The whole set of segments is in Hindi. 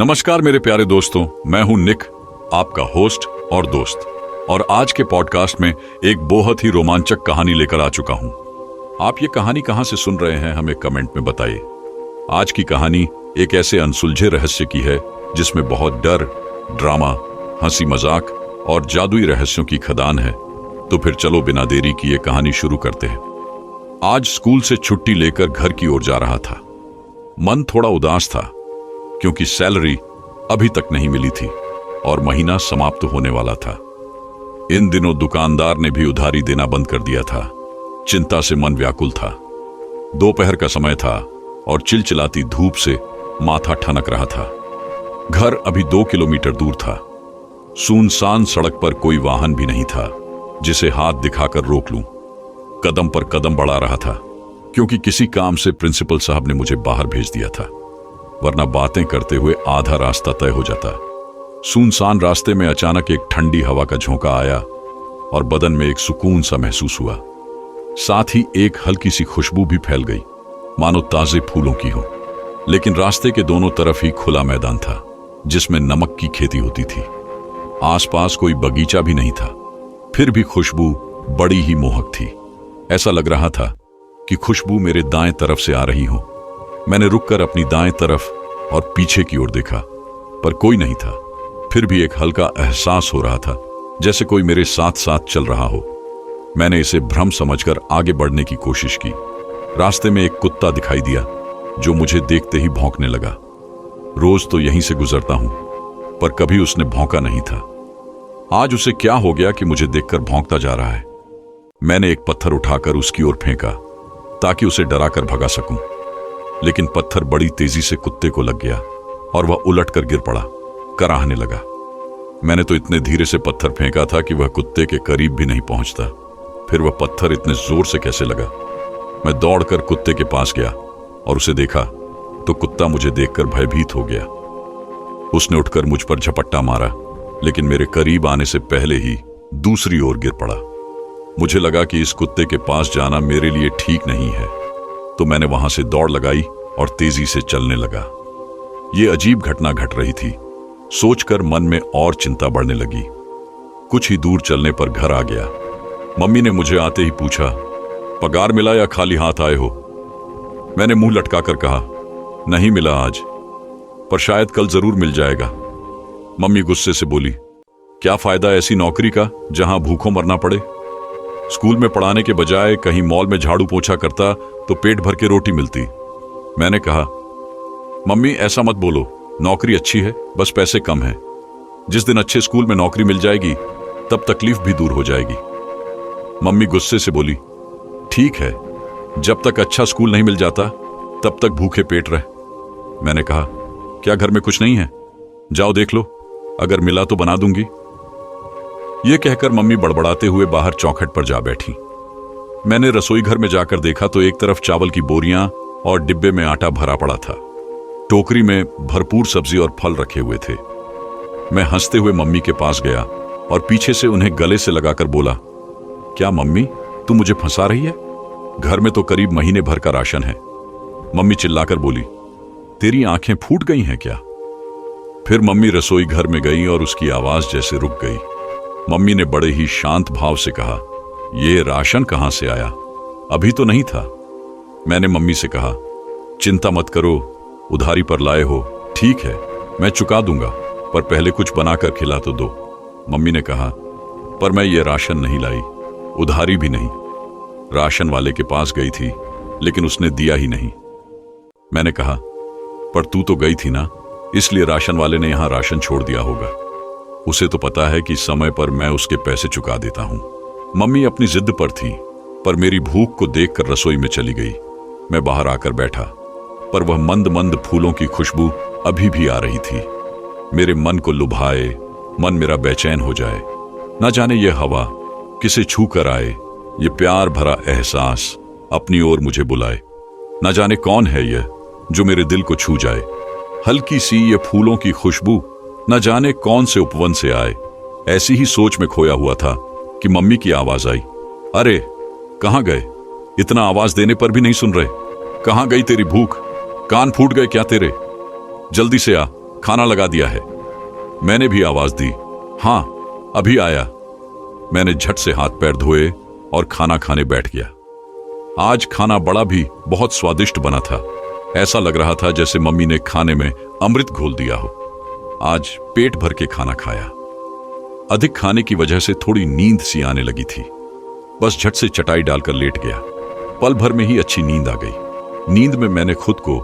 नमस्कार मेरे प्यारे दोस्तों, मैं हूं निक, आपका होस्ट और दोस्त। और आज के पॉडकास्ट में एक बहुत ही रोमांचक कहानी लेकर आ चुका हूं। आप ये कहानी कहां से सुन रहे हैं हमें कमेंट में बताइए। आज की कहानी एक ऐसे अनसुलझे रहस्य की है जिसमें बहुत डर, ड्रामा, हंसी मजाक और जादुई रहस्यों की खदान है। तो फिर चलो बिना देरी किए कहानी शुरू करते हैं। आज स्कूल से छुट्टी लेकर घर की ओर जा रहा था। मन थोड़ा उदास था क्योंकि सैलरी अभी तक नहीं मिली थी और महीना समाप्त होने वाला था। इन दिनों दुकानदार ने भी उधारी देना बंद कर दिया था। चिंता से मन व्याकुल था। दोपहर का समय था और चिलचिलाती धूप से माथा ठनक रहा था। घर अभी 2 किलोमीटर दूर था। सुनसान सड़क पर कोई वाहन भी नहीं था जिसे हाथ दिखाकर रोक लूं। कदम पर कदम बढ़ा रहा था क्योंकि किसी काम से प्रिंसिपल साहब ने मुझे बाहर भेज दिया था, वरना बातें करते हुए आधा रास्ता तय हो जाता। सुनसान रास्ते में अचानक एक ठंडी हवा का झोंका आया और बदन में एक सुकून सा महसूस हुआ। साथ ही एक हल्की सी खुशबू भी फैल गई, मानो ताजे फूलों की हो। लेकिन रास्ते के दोनों तरफ ही खुला मैदान था जिसमें नमक की खेती होती थी। आसपास कोई बगीचा भी नहीं था। फिर भी खुशबू बड़ी ही मोहक थी। ऐसा लग रहा था कि खुशबू मेरे दाएं तरफ से आ रही हो। मैंने रुककर अपनी दाएं तरफ और पीछे की ओर देखा, पर कोई नहीं था। फिर भी एक हल्का एहसास हो रहा था जैसे कोई मेरे साथ साथ चल रहा हो। मैंने इसे भ्रम समझकर आगे बढ़ने की कोशिश की। रास्ते में एक कुत्ता दिखाई दिया जो मुझे देखते ही भौंकने लगा। रोज तो यहीं से गुजरता हूं, पर कभी उसने भौंका नहीं था। आज उसे क्या हो गया कि मुझे देखकर भौंकता जा रहा है। मैंने एक पत्थर उठाकर उसकी ओर फेंका ताकि उसे डराकर भगा सकूं, लेकिन पत्थर बड़ी तेजी से कुत्ते को लग गया और वह उलटकर गिर पड़ा, कराहने लगा। मैंने तो इतने धीरे से पत्थर फेंका था कि वह कुत्ते के करीब भी नहीं पहुंचता। फिर वह पत्थर इतने जोर से कैसे लगा। मैं दौड़कर कुत्ते के पास गया और उसे देखा तो कुत्ता मुझे देखकर भयभीत हो गया। उसने उठकर मुझ पर झपट्टा मारा, लेकिन मेरे करीब आने से पहले ही दूसरी ओर गिर पड़ा। मुझे लगा कि इस कुत्ते के पास जाना मेरे लिए ठीक नहीं है, तो मैंने वहां से दौड़ लगाई और तेजी से चलने लगा। ये अजीब घटना घट रही थी। सोचकर मन में और चिंता बढ़ने लगी। कुछ ही दूर चलने पर घर आ गया। मम्मी ने मुझे आते ही पूछा, पगार मिला या खाली हाथ आए हो? मैंने मुंह लटकाकर कहा, नहीं मिला आज, पर शायद कल जरूर मिल जाएगा। मम्मी गुस्से से बोली, क्या फायदा ऐसी नौकरी का जहां भूखों मरना पड़े? स्कूल में पढ़ाने के बजाय कहीं मॉल में झाड़ू पोछा करता तो पेट भर के रोटी मिलती। मैंने कहा, मम्मी ऐसा मत बोलो, नौकरी अच्छी है, बस पैसे कम है। जिस दिन अच्छे स्कूल में नौकरी मिल जाएगी तब तकलीफ भी दूर हो जाएगी। मम्मी गुस्से से बोली, ठीक है, जब तक अच्छा स्कूल नहीं मिल जाता तब तक भूखे पेट रह। मैंने कहा, क्या घर में कुछ नहीं है? जाओ देख लो, अगर मिला तो बना दूंगी। यह कहकर मम्मी बड़बड़ाते हुए बाहर चौखट पर जा बैठी। मैंने रसोई घर में जाकर देखा तो एक तरफ चावल की बोरियां और डिब्बे में आटा भरा पड़ा था। टोकरी में भरपूर सब्जी और फल रखे हुए थे। मैं हंसते हुए मम्मी के पास गया और पीछे से उन्हें गले से लगाकर बोला, क्या मम्मी, तू मुझे फंसा रही है? घर में तो करीब महीने भर का राशन है। मम्मी चिल्लाकर बोली, तेरी आंखें फूट गई हैं क्या? फिर मम्मी रसोई घर में गई और उसकी आवाज जैसे रुक गई। मम्मी ने बड़े ही शांत भाव से कहा, ये राशन कहां से आया? अभी तो नहीं था। मैंने मम्मी से कहा, चिंता मत करो, उधारी पर लाए हो, ठीक है, मैं चुका दूंगा, पर पहले कुछ बनाकर खिला तो दो। मम्मी ने कहा, पर मैं ये राशन नहीं लाई, उधारी भी नहीं। राशन वाले के पास गई थी लेकिन उसने दिया ही नहीं। मैंने कहा, पर तू तो गई थी ना, इसलिए राशन वाले ने यहां राशन छोड़ दिया होगा। उसे तो पता है कि समय पर मैं उसके पैसे चुका देता हूं। मम्मी अपनी जिद पर थी, पर मेरी भूख को देखकर रसोई में चली गई। मैं बाहर आकर बैठा, पर वह मंद मंद फूलों की खुशबू अभी भी आ रही थी। मेरे मन को लुभाए, मन मेरा बेचैन हो जाए। न जाने ये हवा किसे छू कर आए, ये प्यार भरा एहसास अपनी ओर मुझे बुलाए। न जाने कौन है यह जो मेरे दिल को छू जाए। हल्की सी ये फूलों की खुशबू न जाने कौन से उपवन से आए। ऐसी ही सोच में खोया हुआ था कि मम्मी की आवाज आई, अरे कहां गए? इतना आवाज देने पर भी नहीं सुन रहे। कहां गई तेरी भूख? कान फूट गए क्या तेरे? जल्दी से आ, खाना लगा दिया है। मैंने भी आवाज दी, हाँ अभी आया। मैंने झट से हाथ पैर धोए और खाना खाने बैठ गया। आज खाना बड़ा भी बहुत स्वादिष्ट बना था। ऐसा लग रहा था जैसे मम्मी ने खाने में अमृत घोल दिया हो। आज पेट भर के खाना खाया। अधिक खाने की वजह से थोड़ी नींद सी आने लगी थी। बस झट से चटाई डालकर लेट गया। पल भर में ही अच्छी नींद आ गई। नींद में मैंने खुद को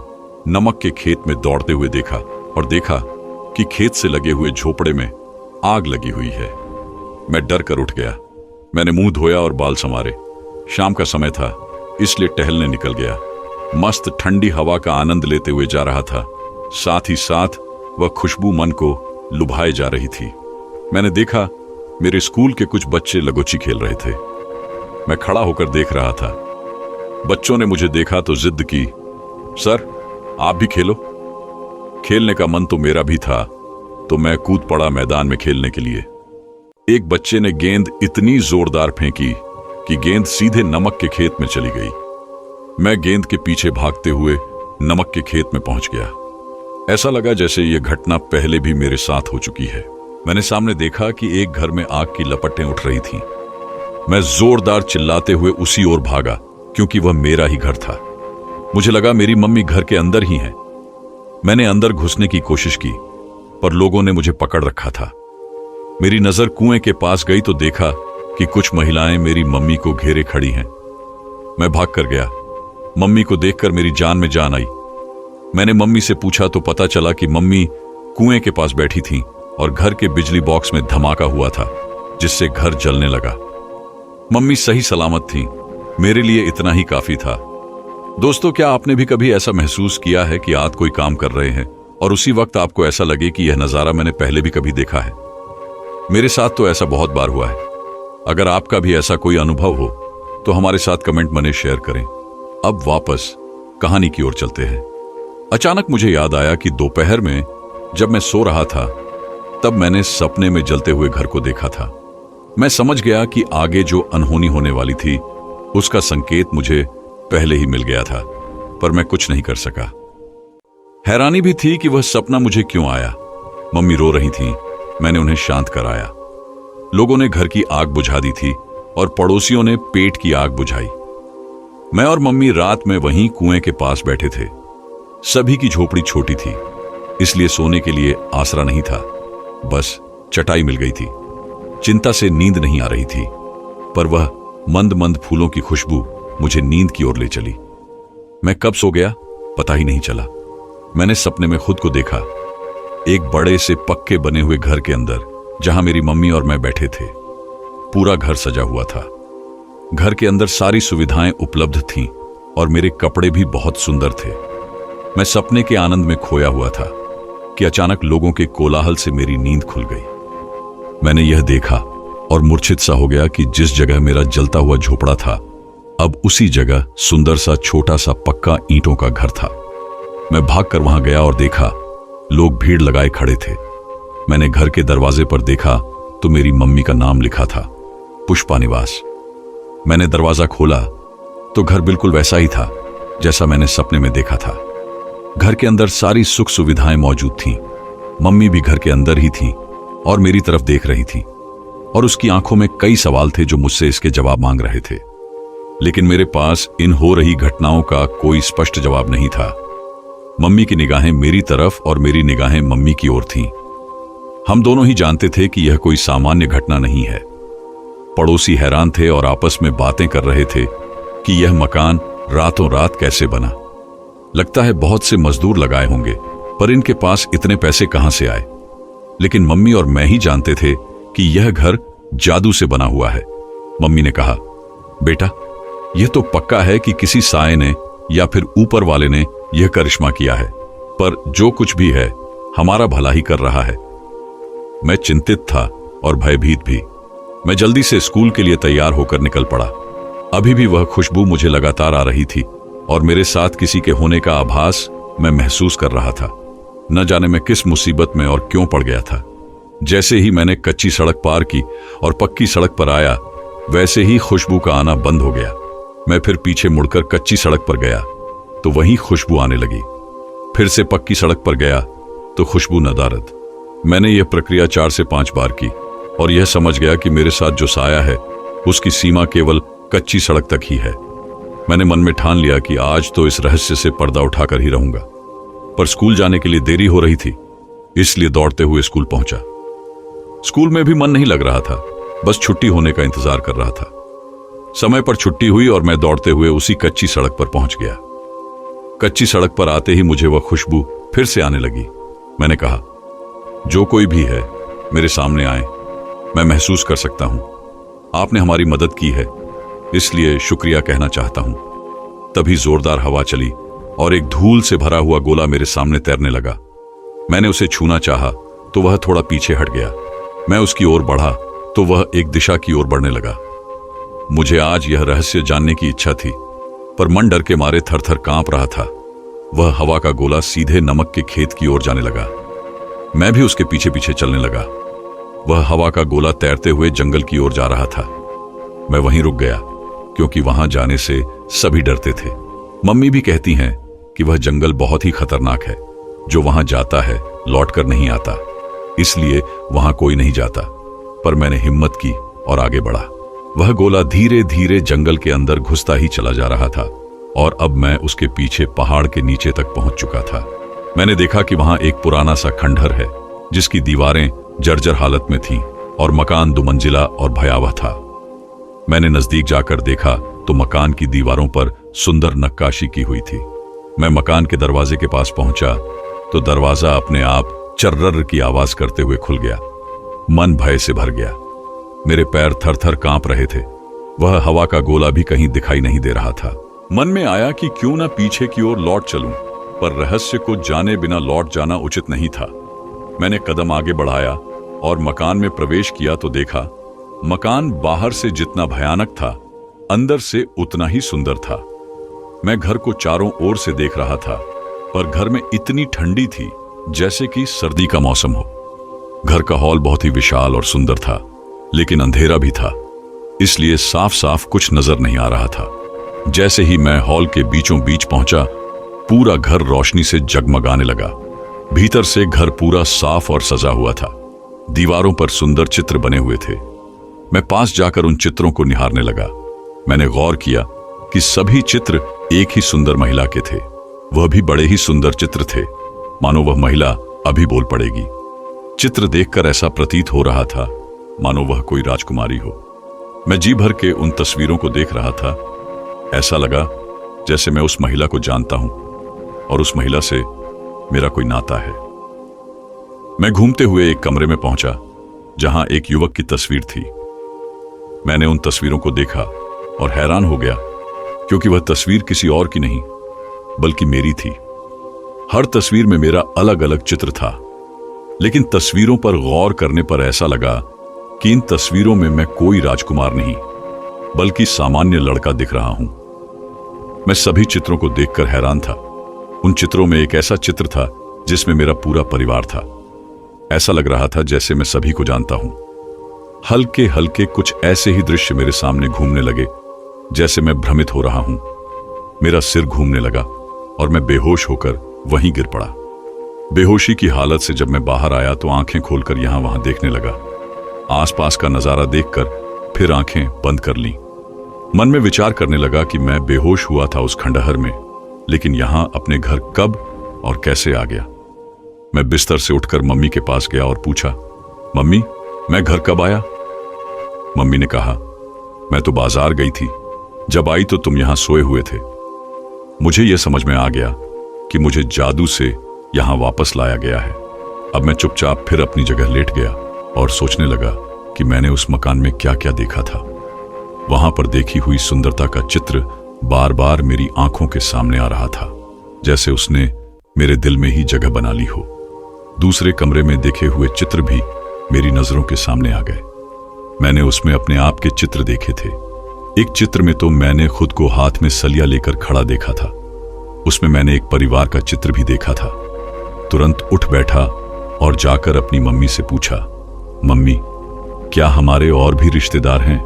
नमक के खेत में दौड़ते हुए देखा और देखा कि खेत से लगे हुए झोपड़े में आग लगी हुई है। मैं डर कर उठ गया। मैंने मुंह धोया और बाल संवारे। शाम का समय था, इसलिए टहलने निकल गया। मस्त ठंडी हवा का आनंद लेते हुए जा रहा था। साथ ही साथ वह खुशबू मन को लुभाए जा रही थी। मैंने देखा मेरे स्कूल के कुछ बच्चे लगोची खेल रहे थे। मैं खड़ा होकर देख रहा था। बच्चों ने मुझे देखा तो जिद की, सर आप भी खेलो। खेलने का मन तो मेरा भी था, तो मैं कूद पड़ा मैदान में खेलने के लिए। एक बच्चे ने गेंद इतनी जोरदार फेंकी कि गेंद सीधे नमक के खेत में चली गई। मैं गेंद के पीछे भागते हुए नमक के खेत में पहुंच गया। ऐसा लगा जैसे यह घटना पहले भी मेरे साथ हो चुकी है। मैंने सामने देखा कि एक घर में आग की लपटें उठ रही थीं। मैं जोरदार चिल्लाते हुए उसी ओर भागा, क्योंकि वह मेरा ही घर था। मुझे लगा मेरी मम्मी घर के अंदर ही है। मैंने अंदर घुसने की कोशिश की, पर लोगों ने मुझे पकड़ रखा था। मेरी नजर कुएं के पास गई तो देखा कि कुछ महिलाएं मेरी मम्मी को घेरे खड़ी हैं। मैं भाग कर गया। मम्मी को देखकर मेरी जान में जान आई। मैंने मम्मी से पूछा तो पता चला कि मम्मी कुएं के पास बैठी थीं और घर के बिजली बॉक्स में धमाका हुआ था, जिससे घर जलने लगा। मम्मी सही सलामत थीं। मेरे लिए इतना ही काफी था। दोस्तों, क्या आपने भी कभी ऐसा महसूस किया है कि आप कोई काम कर रहे हैं और उसी वक्त आपको ऐसा लगे कि यह नजारा मैंने पहले भी कभी देखा है? मेरे साथ तो ऐसा बहुत बार हुआ है। अगर आपका भी ऐसा कोई अनुभव हो तो हमारे साथ कमेंट में शेयर करें। अब वापस कहानी की ओर चलते हैं। अचानक मुझे याद आया कि दोपहर में जब मैं सो रहा था, तब मैंने सपने में जलते हुए घर को देखा था। मैं समझ गया कि आगे जो अनहोनी होने वाली थी, उसका संकेत मुझे पहले ही मिल गया था, पर मैं कुछ नहीं कर सका। हैरानी भी थी कि वह सपना मुझे क्यों आया। मम्मी रो रही थीं। मैंने उन्हें शांत कराया। लोगों ने घर की आग बुझा दी थी और पड़ोसियों ने पेट की आग बुझाई। मैं और मम्मी रात में वहीं कुएं के पास बैठे थे। सभी की झोपड़ी छोटी थी, इसलिए सोने के लिए आसरा नहीं था। बस चटाई मिल गई थी। चिंता से नींद नहीं आ रही थी, पर वह मंद मंद फूलों की खुशबू मुझे नींद की ओर ले चली। मैं कब सो गया पता ही नहीं चला। मैंने सपने में खुद को देखा, एक बड़े से पक्के बने हुए घर के अंदर, जहां मेरी मम्मी और मैं बैठे थे। पूरा घर सजा हुआ था। घर के अंदर सारी सुविधाएं उपलब्ध थीं और मेरे कपड़े भी बहुत सुंदर थे। मैं सपने के आनंद में खोया हुआ था कि अचानक लोगों के कोलाहल से मेरी नींद खुल गई। मैंने यह देखा और मूर्छित सा हो गया कि जिस जगह मेरा जलता हुआ झोपड़ा था, अब उसी जगह सुंदर सा छोटा सा पक्का ईंटों का घर था। मैं भागकर वहां गया और देखा लोग भीड़ लगाए खड़े थे। मैंने घर के दरवाजे पर देखा तो मेरी मम्मी का नाम लिखा था, पुष्पा निवास। मैंने दरवाजा खोला तो घर बिल्कुल वैसा ही था जैसा मैंने सपने में देखा था। घर के अंदर सारी सुख सुविधाएं मौजूद थीं। मम्मी भी घर के अंदर ही थी और मेरी तरफ देख रही थी, और उसकी आंखों में कई सवाल थे जो मुझसे इसके जवाब मांग रहे थे। लेकिन मेरे पास इन हो रही घटनाओं का कोई स्पष्ट जवाब नहीं था। मम्मी की निगाहें मेरी तरफ और मेरी निगाहें मम्मी की ओर थीं। हम दोनों ही जानते थे कि यह कोई सामान्य घटना नहीं है। पड़ोसी हैरान थे और आपस में बातें कर रहे थे कि यह मकान रातों रात कैसे बना। लगता है बहुत से मजदूर लगाए होंगे, पर इनके पास इतने पैसे कहां से आए। लेकिन मम्मी और मैं ही जानते थे कि यह घर जादू से बना हुआ है। मम्मी ने कहा, बेटा यह तो पक्का है कि किसी साए ने या फिर ऊपर वाले ने यह करिश्मा किया है, पर जो कुछ भी है हमारा भला ही कर रहा है। मैं चिंतित था और भयभीत भी। मैं जल्दी से स्कूल के लिए तैयार होकर निकल पड़ा। अभी भी वह खुशबू मुझे लगातार आ रही थी और मेरे साथ किसी के होने का आभास मैं महसूस कर रहा था। न जाने मैं किस मुसीबत में और क्यों पड़ गया था। जैसे ही मैंने कच्ची सड़क पार की और पक्की सड़क पर आया, वैसे ही खुशबू का आना बंद हो गया। मैं फिर पीछे मुड़कर कच्ची सड़क पर गया तो वहीं खुशबू आने लगी। फिर से पक्की सड़क पर गया तो खुशबू नदारद। मैंने यह प्रक्रिया 4 से 5 बार की और यह समझ गया कि मेरे साथ जो साया है उसकी सीमा केवल कच्ची सड़क तक ही है। मैंने मन में ठान लिया कि आज तो इस रहस्य से पर्दा उठाकर ही रहूंगा। पर स्कूल जाने के लिए देरी हो रही थी, इसलिए दौड़ते हुए स्कूल पहुंचा। स्कूल में भी मन नहीं लग रहा था, बस छुट्टी होने का इंतजार कर रहा था। समय पर छुट्टी हुई और मैं दौड़ते हुए उसी कच्ची सड़क पर पहुंच गया। कच्ची सड़क पर आते ही मुझे वह खुशबू फिर से आने लगी। मैंने कहा, जो कोई भी है मेरे सामने आए, मैं महसूस कर सकता हूं। आपने हमारी मदद की है, इसलिए शुक्रिया कहना चाहता हूं। तभी जोरदार हवा चली और एक धूल से भरा हुआ गोला मेरे सामने तैरने लगा। मैंने उसे छूना चाहा तो वह थोड़ा पीछे हट गया। मैं उसकी ओर बढ़ा तो वह एक दिशा की ओर बढ़ने लगा। मुझे आज यह रहस्य जानने की इच्छा थी, पर मन डर के मारे थर थर कांप रहा था। वह हवा का गोला सीधे नमक के खेत की ओर जाने लगा। मैं भी उसके पीछे पीछे चलने लगा। वह हवा का गोला तैरते हुए जंगल की ओर जा रहा था। मैं वहीं रुक गया, क्योंकि वहां जाने से सभी डरते थे। मम्मी भी कहती हैं कि वह जंगल बहुत ही खतरनाक है। जो वहां जाता है लौटकर नहीं आता, इसलिए वहां कोई नहीं जाता। पर मैंने हिम्मत की और आगे बढ़ा। वह गोला धीरे धीरे जंगल के अंदर घुसता ही चला जा रहा था और अब मैं उसके पीछे पहाड़ के नीचे तक पहुंच चुका था। मैंने देखा कि वहां एक पुराना सा खंडहर है, जिसकी दीवारें जर्जर हालत में थीं और मकान 2 मंजिला और भयावह था। मैंने नजदीक जाकर देखा तो मकान की दीवारों पर सुंदर नक्काशी की हुई थी। मैं मकान के दरवाजे के पास पहुंचा तो दरवाजा अपने आप चर्रर की आवाज करते हुए खुल गया। मन भय से भर गया। मेरे पैर थर थर कांप रहे थे। वह हवा का गोला भी कहीं दिखाई नहीं दे रहा था। मन में आया कि क्यों ना पीछे की ओर लौट चलूं, पर रहस्य को जाने बिना लौट जाना उचित नहीं था। मैंने कदम आगे बढ़ाया और मकान में प्रवेश किया तो देखा, मकान बाहर से जितना भयानक था, अंदर से उतना ही सुंदर था। मैं घर को चारों ओर से देख रहा था, पर घर में इतनी ठंडी थी जैसे कि सर्दी का मौसम हो। घर का हॉल बहुत ही विशाल और सुंदर था, लेकिन अंधेरा भी था, इसलिए साफ साफ कुछ नजर नहीं आ रहा था। जैसे ही मैं हॉल के बीचों बीच पहुंचा, पूरा घर रोशनी से जगमगाने लगा। भीतर से घर पूरा साफ और सजा हुआ था। दीवारों पर सुंदर चित्र बने हुए थे। मैं पास जाकर उन चित्रों को निहारने लगा। मैंने गौर किया कि सभी चित्र एक ही सुंदर महिला के थे। वह भी बड़े ही सुंदर चित्र थे, मानो वह महिला अभी बोल पड़ेगी। चित्र देखकर ऐसा प्रतीत हो रहा था मानो वह कोई राजकुमारी हो। मैं जी भर के उन तस्वीरों को देख रहा था। ऐसा लगा जैसे मैं उस महिला को जानता हूं और उस महिला से मेरा कोई नाता है। मैं घूमते हुए एक कमरे में पहुंचा जहां एक युवक की तस्वीर थी। मैंने उन तस्वीरों को देखा और हैरान हो गया, क्योंकि वह तस्वीर किसी और की नहीं बल्कि मेरी थी। हर तस्वीर में मेरा अलग अलग चित्र था, लेकिन तस्वीरों पर गौर करने पर ऐसा लगा कि इन तस्वीरों में मैं कोई राजकुमार नहीं बल्कि सामान्य लड़का दिख रहा हूं। मैं सभी चित्रों को देखकर हैरान था। उन चित्रों में एक ऐसा चित्र था जिसमें मेरा पूरा परिवार था। ऐसा लग रहा था जैसे मैं सभी को जानता हूं। हल्के हल्के कुछ ऐसे ही दृश्य मेरे सामने घूमने लगे जैसे मैं भ्रमित हो रहा हूं। मेरा सिर घूमने लगा और मैं बेहोश होकर वहीं गिर पड़ा। बेहोशी की हालत से जब मैं बाहर आया तो आंखें खोलकर यहां वहां देखने लगा। आसपास का नजारा देखकर फिर आंखें बंद कर लीं। मन में विचार करने लगा कि मैं बेहोश हुआ था उस खंडहर में, लेकिन यहां अपने घर कब और कैसे आ गया। मैं बिस्तर से उठकर मम्मी के पास गया और पूछा, मम्मी, मैं घर कब आया? मम्मी ने कहा, मैं तो बाजार गई थी, जब आई तो तुम यहां सोए हुए थे। मुझे यह समझ में आ गया कि मुझे जादू से यहां वापस लाया गया है। अब मैं चुपचाप फिर अपनी जगह लेट गया और सोचने लगा कि मैंने उस मकान में क्या क्या देखा था। वहां पर देखी हुई सुंदरता का चित्र बार बार मेरी आंखों के सामने आ रहा था, जैसे उसने मेरे दिल में ही जगह बना ली हो। दूसरे कमरे में देखे हुए चित्र भी मेरी नजरों के सामने आ गए। मैंने उसमें अपने आप के चित्र देखे थे। एक चित्र में तो मैंने खुद को हाथ में सलिया लेकर खड़ा देखा था। उसमें मैंने एक परिवार का चित्र भी देखा था। तुरंत उठ बैठा और जाकर अपनी मम्मी से पूछा, मम्मी, क्या हमारे और भी रिश्तेदार हैं?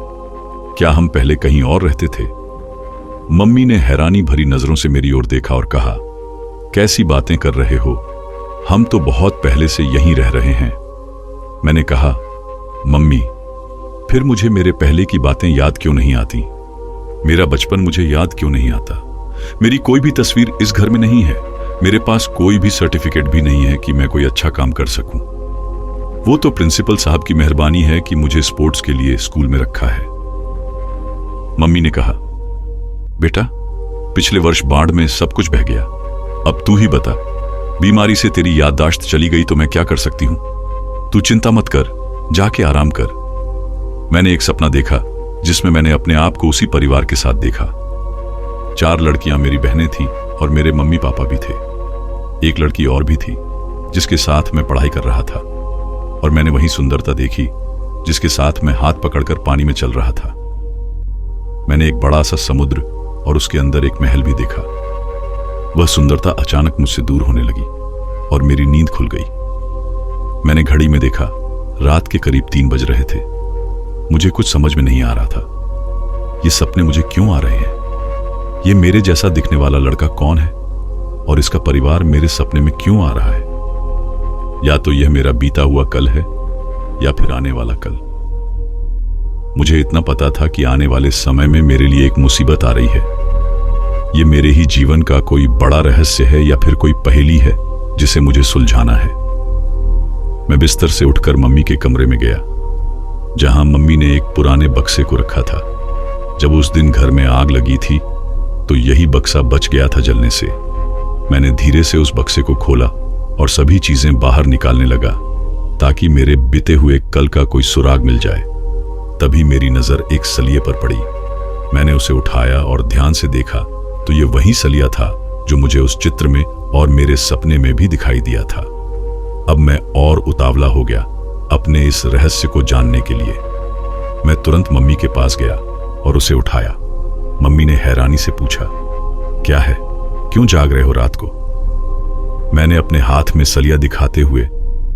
क्या हम पहले कहीं और रहते थे? मम्मी ने हैरानी भरी नजरों से मेरी ओर देखा और कहा, कैसी बातें कर रहे हो? हम तो बहुत पहले से यहीं रह रहे हैं। मैंने कहा, मम्मी, फिर मुझे मेरे पहले की बातें याद क्यों नहीं आती? मेरा बचपन मुझे याद क्यों नहीं आता? मेरी कोई भी तस्वीर इस घर में नहीं है। मेरे पास कोई भी सर्टिफिकेट भी नहीं है कि मैं कोई अच्छा काम कर सकूं। वो तो प्रिंसिपल साहब की मेहरबानी है कि मुझे स्पोर्ट्स के लिए स्कूल में रखा है। मम्मी ने कहा, बेटा, पिछले वर्ष बाढ़ में सब कुछ बह गया। अब तू ही बता, बीमारी से तेरी याददाश्त चली गई तो मैं क्या कर सकती हूं? तू चिंता मत कर, जाके आराम कर। मैंने एक सपना देखा जिसमें मैंने अपने आप को उसी परिवार के साथ देखा। 4 लड़कियां मेरी बहनें थीं और मेरे मम्मी पापा भी थे। एक लड़की और भी थी जिसके साथ मैं पढ़ाई कर रहा था, और मैंने वही सुंदरता देखी जिसके साथ मैं हाथ पकड़कर पानी में चल रहा था। मैंने एक बड़ा सा समुद्र और उसके अंदर एक महल भी देखा। वह सुंदरता अचानक मुझसे दूर होने लगी और मेरी नींद खुल गई। मैंने घड़ी में देखा, रात के करीब 3 बज रहे थे। मुझे कुछ समझ में नहीं आ रहा था। ये सपने मुझे क्यों आ रहे हैं? ये मेरे जैसा दिखने वाला लड़का कौन है और इसका परिवार मेरे सपने में क्यों आ रहा है? या तो यह मेरा बीता हुआ कल है या फिर आने वाला कल। मुझे इतना पता था कि आने वाले समय में मेरे लिए एक मुसीबत आ रही है। ये मेरे ही जीवन का कोई बड़ा रहस्य है या फिर कोई पहेली है जिसे मुझे सुलझाना है। मैं बिस्तर से उठकर मम्मी के कमरे में गया, जहां मम्मी ने एक पुराने बक्से को रखा था। जब उस दिन घर में आग लगी थी तो यही बक्सा बच गया था जलने से। मैंने धीरे से उस बक्से को खोला और सभी चीजें बाहर निकालने लगा ताकि मेरे बीते हुए कल का कोई सुराग मिल जाए। तभी मेरी नजर एक सलिए पर पड़ी। मैंने उसे उठाया और ध्यान से देखा तो ये वही सलिया था जो मुझे उस चित्र में और मेरे सपने में भी दिखाई दिया था। अब मैं और उतावला हो गया अपने इस रहस्य को जानने के लिए। मैं तुरंत मम्मी के पास गया और उसे उठाया। मम्मी ने हैरानी से पूछा, क्या है, क्यों जाग रहे हो रात को? मैंने अपने हाथ में सलिया दिखाते हुए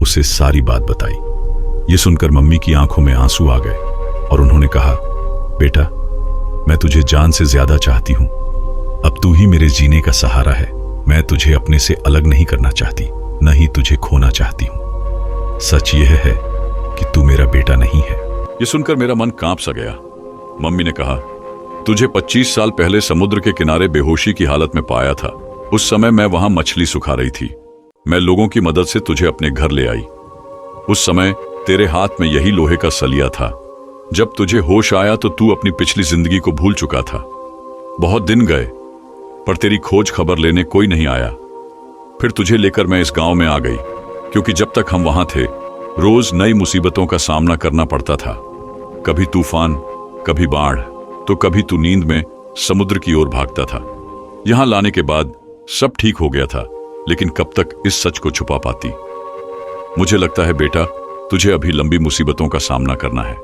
उसे सारी बात बताई। ये सुनकर मम्मी की आंखों में आंसू आ गए और उन्होंने कहा, बेटा, मैं तुझे जान से ज्यादा चाहती हूं। अब तू ही मेरे जीने का सहारा है। मैं तुझे अपने से अलग नहीं करना चाहती, न ही तुझे खोना चाहती हूं। सच यह है कि तू मेरा बेटा नहीं है। यह सुनकर मेरा मन कांप सा गया। मम्मी ने कहा, तुझे 25 साल पहले समुद्र के किनारे बेहोशी की हालत में पाया था। उस समय मैं वहां मछली सुखा रही थी। मैं लोगों की मदद से तुझे अपने घर ले आई। उस समय तेरे हाथ में यही लोहे का सलिया था। जब तुझे होश आया तो तू अपनी पिछली जिंदगी को भूल चुका था। बहुत दिन गए पर तेरी खोज खबर लेने कोई नहीं आया। फिर तुझे लेकर मैं इस गांव में आ गई, क्योंकि जब तक हम वहां थे रोज नई मुसीबतों का सामना करना पड़ता था। कभी तूफान, कभी बाढ़, तो कभी तू नींद में समुद्र की ओर भागता था। यहां लाने के बाद सब ठीक हो गया था, लेकिन कब तक इस सच को छुपा पाती? मुझे लगता है बेटा, तुझे अभी लंबी मुसीबतों का सामना करना है,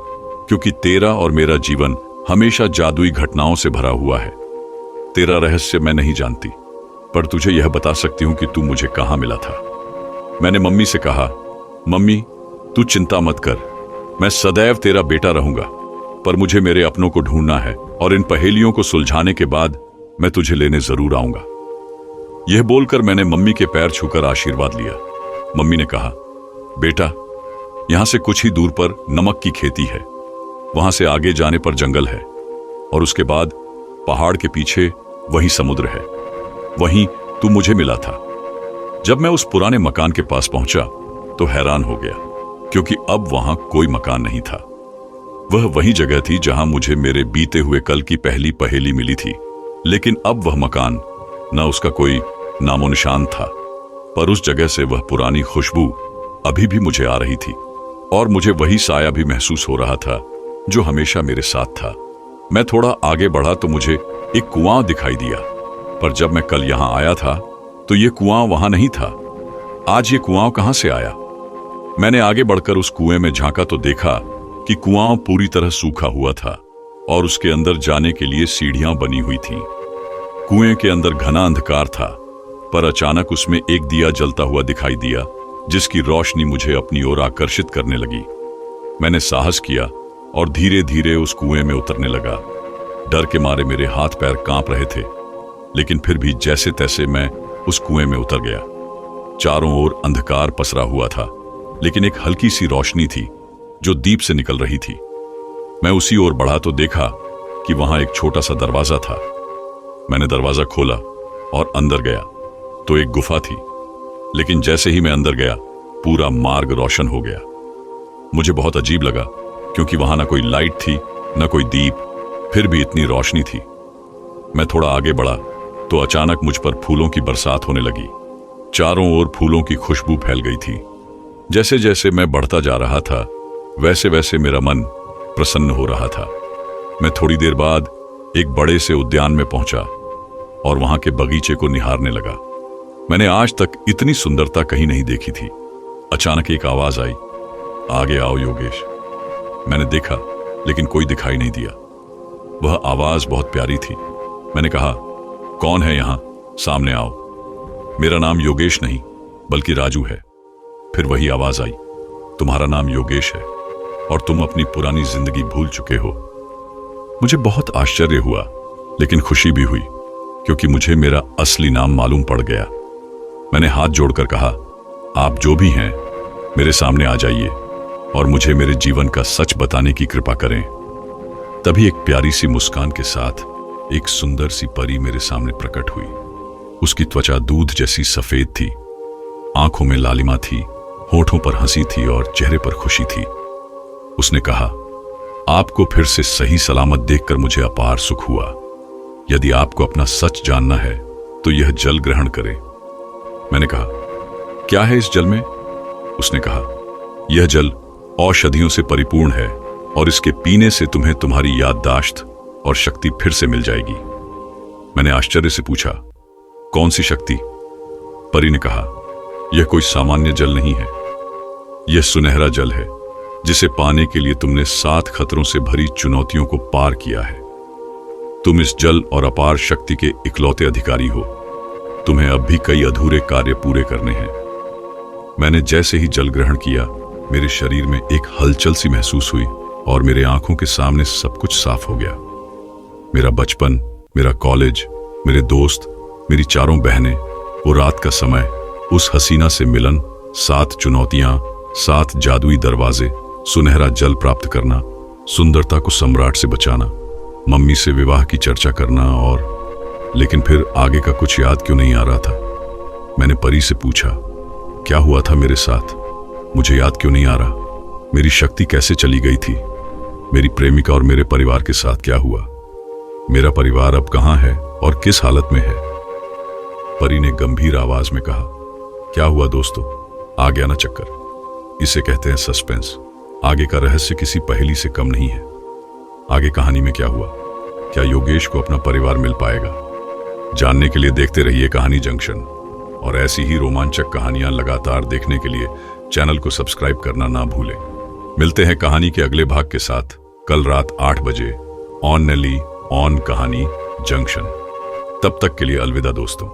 क्योंकि तेरा और मेरा जीवन हमेशा जादुई घटनाओं से भरा हुआ है। तेरा रहस्य मैं नहीं जानती, पर तुझे यह बता सकती हूं कि तू मुझे कहां मिला था। मैंने मम्मी से कहा, मम्मी, तू चिंता मत कर, मैं सदैव तेरा बेटा रहूंगा, पर मुझे मेरे अपनों को ढूंढना है और इन पहेलियों को सुलझाने के बाद मैं तुझे लेने जरूर आऊंगा। यह बोलकर मैंने मम्मी के पैर छूकर आशीर्वाद लिया। मम्मी ने कहा, बेटा, यहां से कुछ ही दूर पर नमक की खेती है। वहां से आगे जाने पर जंगल है और उसके बाद पहाड़ के पीछे वही समुद्र है। वहीं तू मुझे मिला था। जब मैं उस पुराने मकान के पास पहुंचा तो हैरान हो गया, क्योंकि अब वहां कोई मकान नहीं था। वह वही जगह थी जहां मुझे मेरे बीते हुए कल की पहली पहेली मिली थी। लेकिन अब वह मकान, न उसका कोई नामो निशान था, पर उस जगह से वह पुरानी खुशबू अभी भी मुझे आ रही थी और मुझे वही साया भी महसूस हो रहा था जो हमेशा मेरे साथ था। मैं थोड़ा आगे बढ़ा तो मुझे एक कुआं दिखाई दिया, पर जब मैं कल यहां आया था तो ये कुआं वहां नहीं था। आज ये कुआं कहां से आया? मैंने आगे बढ़कर उस कुएं में झांका तो देखा कि कुआं पूरी तरह सूखा हुआ था और उसके अंदर जाने के लिए सीढ़ियां बनी हुई थीं। कुएं के अंदर घना अंधकार था, पर अचानक उसमें एक दिया जलता हुआ दिखाई दिया, जिसकी रोशनी मुझे अपनी ओर आकर्षित करने लगी। मैंने साहस किया और धीरे धीरे उस कुएं में उतरने लगा। डर के मारे मेरे हाथ पैर कांप रहे थे, लेकिन फिर भी जैसे तैसे मैं उस कुएं में उतर गया। चारों ओर अंधकार पसरा हुआ था, लेकिन एक हल्की सी रोशनी थी जो दीप से निकल रही थी। मैं उसी ओर बढ़ा तो देखा कि वहां एक छोटा सा दरवाजा था। मैंने दरवाजा खोला और अंदर गया तो एक गुफा थी, लेकिन जैसे ही मैं अंदर गया पूरा मार्ग रोशन हो गया। मुझे बहुत अजीब लगा क्योंकि वहां ना कोई लाइट थी न कोई दीप, फिर भी इतनी रोशनी थी। मैं थोड़ा आगे बढ़ा तो अचानक मुझ पर फूलों की बरसात होने लगी। चारों ओर फूलों की खुशबू फैल गई थी। जैसे जैसे मैं बढ़ता जा रहा था वैसे वैसे मेरा मन प्रसन्न हो रहा था। मैं थोड़ी देर बाद एक बड़े से उद्यान में पहुंचा और वहां के बगीचे को निहारने लगा। मैंने आज तक इतनी सुंदरता कहीं नहीं देखी थी। अचानक एक आवाज आई, आगे आओ योगेश। मैंने देखा लेकिन कोई दिखाई नहीं दिया। वह आवाज बहुत प्यारी थी। मैंने कहा, कौन है यहां, सामने आओ। मेरा नाम योगेश नहीं बल्कि राजू है। फिर वही आवाज आई, तुम्हारा नाम योगेश है और तुम अपनी पुरानी जिंदगी भूल चुके हो। मुझे बहुत आश्चर्य हुआ लेकिन खुशी भी हुई क्योंकि मुझे मेरा असली नाम मालूम पड़ गया। मैंने हाथ जोड़कर कहा, आप जो भी हैं मेरे सामने आ जाइए और मुझे मेरे जीवन का सच बताने की कृपा करें। तभी एक प्यारी सी मुस्कान के साथ एक सुंदर सी परी मेरे सामने प्रकट हुई। उसकी त्वचा दूध जैसी सफेद थी, आंखों में लालिमा थी, होठों पर हंसी थी और चेहरे पर खुशी थी। उसने कहा, आपको फिर से सही सलामत देखकर मुझे अपार सुख हुआ। यदि आपको अपना सच जानना है तो यह जल ग्रहण करें। मैंने कहा, क्या है इस जल में? उसने कहा, यह जल औषधियों से परिपूर्ण है और इसके पीने से तुम्हें तुम्हारी याददाश्त और शक्ति फिर से मिल जाएगी। मैंने आश्चर्य से पूछा, कौन सी शक्ति? परी ने कहा, यह कोई सामान्य जल नहीं है। यह सुनहरा जल है जिसे पाने के लिए तुमने 7 खतरों से भरी चुनौतियों को पार किया है। तुम इस जल और अपार शक्ति के इकलौते अधिकारी हो। तुम्हें अब भी कई अधूरे कार्य पूरे करने हैं। मैंने जैसे ही जल ग्रहण किया मेरे शरीर में एक हलचल सी महसूस हुई और मेरे आंखों के सामने सब कुछ साफ हो गया। मेरा बचपन, मेरा कॉलेज, मेरे दोस्त, मेरी चारों बहनें, वो रात का समय, उस हसीना से मिलन, 7 चुनौतियां, 7 जादुई दरवाजे, सुनहरा जल प्राप्त करना, सुंदरता को सम्राट से बचाना, मम्मी से विवाह की चर्चा करना और लेकिन फिर आगे का कुछ याद क्यों नहीं आ रहा था। मैंने परी से पूछा, क्या हुआ था मेरे साथ? मुझे याद क्यों नहीं आ रहा? मेरी शक्ति कैसे चली गई थी? मेरी प्रेमिका और मेरे परिवार के साथ क्या हुआ? मेरा परिवार अब कहां है और किस हालत में है? परी ने गंभीर आवाज में कहा, क्या हुआ दोस्तों? आ गया ना चक्कर। इसे कहते हैं सस्पेंस। आगे का रहस्य किसी पहेली से कम नहीं है। आगे कहानी में क्या हुआ? क्या योगेश को अपना परिवार मिल पाएगा? जानने के लिए देखते रहिए कहानी जंक्शन और ऐसी ही रोमांचक कहानियां लगातार देखने के लिए चैनल को सब्सक्राइब करना ना भूलें। मिलते हैं कहानी के अगले भाग के साथ कल रात 8 बजे ऑन नेली ऑन कहानी जंक्शन। तब तक के लिए अलविदा दोस्तों।